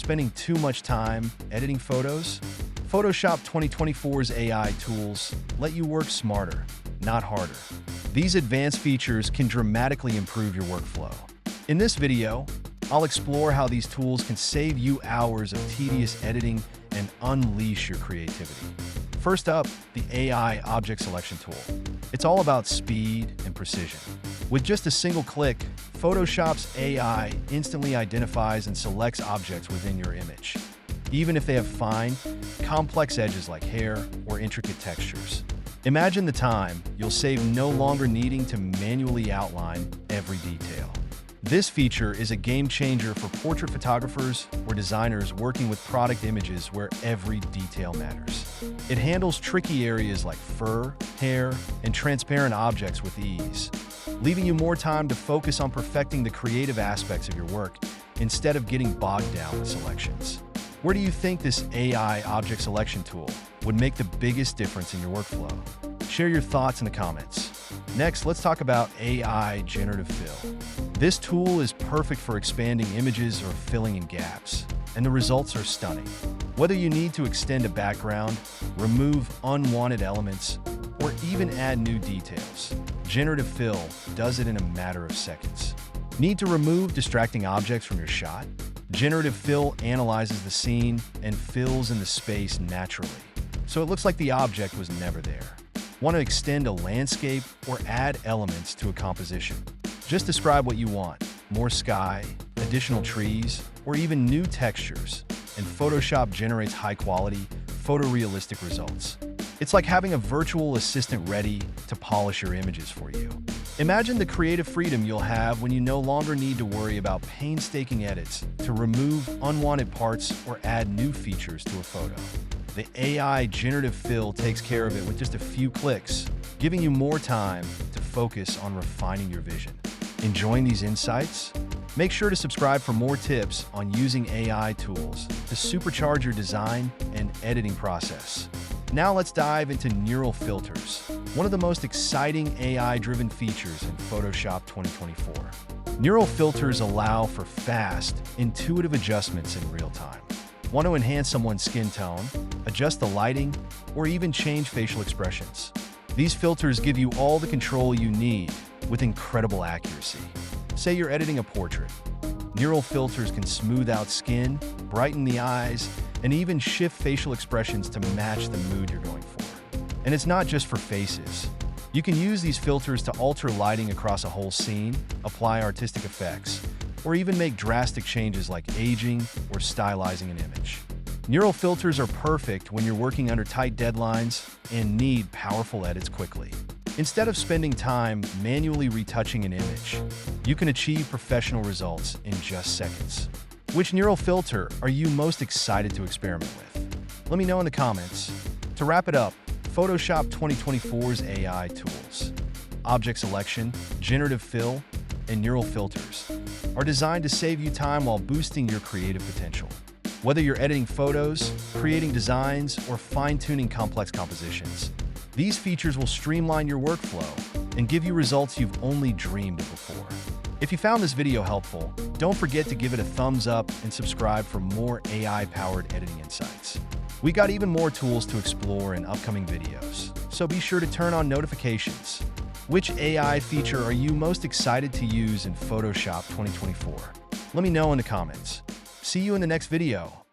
spending too much time editing photos? Photoshop 2024's AI tools let you work smarter, not harder. These advanced features can dramatically improve your workflow. In this video, I'll explore how these tools can save you hours of tedious editing and unleash your creativity. First up, the AI Object Selection tool. It's all about speed and precision. With just a single click, Photoshop's AI instantly identifies and selects objects within your image, even if they have fine, complex edges like hair or intricate textures. Imagine the time you'll save no longer needing to manually outline every detail. This feature is a game changer for portrait photographers or designers working with product images where every detail matters. It handles tricky areas like fur, hair, and transparent objects with ease, leaving you more time to focus on perfecting the creative aspects of your work instead of getting bogged down with selections. Where do you think this AI object selection tool would make the biggest difference in your workflow? Share your thoughts in the comments. Next, let's talk about AI Generative Fill. This tool is perfect for expanding images or filling in gaps, and the results are stunning. Whether you need to extend a background, remove unwanted elements, or even add new details, Generative Fill does it in a matter of seconds. Need to remove distracting objects from your shot? Generative Fill analyzes the scene and fills in the space naturally, so it looks like the object was never there. Want to extend a landscape or add elements to a composition? Just describe what you want: more sky, additional trees, or even new textures, and Photoshop generates high-quality, photorealistic results. It's like having a virtual assistant ready to polish your images for you. Imagine the creative freedom you'll have when you no longer need to worry about painstaking edits to remove unwanted parts or add new features to a photo. The AI Generative Fill takes care of it with just a few clicks, giving you more time to focus on refining your vision. Enjoying these insights? Make sure to subscribe for more tips on using AI tools to supercharge your design and editing process. Now let's dive into neural filters, one of the most exciting AI-driven features in Photoshop 2024. Neural filters allow for fast, intuitive adjustments in real time. Want to enhance someone's skin tone, adjust the lighting, or even change facial expressions? These filters give you all the control you need with incredible accuracy. Say you're editing a portrait. Neural filters can smooth out skin, brighten the eyes, and even shift facial expressions to match the mood you're going for. And it's not just for faces. You can use these filters to alter lighting across a whole scene, apply artistic effects, or even make drastic changes like aging or stylizing an image. Neural filters are perfect when you're working under tight deadlines and need powerful edits quickly. Instead of spending time manually retouching an image, you can achieve professional results in just seconds. Which neural filter are you most excited to experiment with? Let me know in the comments. To wrap it up, Photoshop 2024's AI tools, object selection, generative fill, and neural filters are designed to save you time while boosting your creative potential. Whether you're editing photos, creating designs, or fine-tuning complex compositions, these features will streamline your workflow and give you results you've only dreamed of before. If you found this video helpful, don't forget to give it a thumbs up and subscribe for more AI-powered editing insights. We got even more tools to explore in upcoming videos, so be sure to turn on notifications. Which AI feature are you most excited to use in Photoshop 2024? Let me know in the comments. See you in the next video.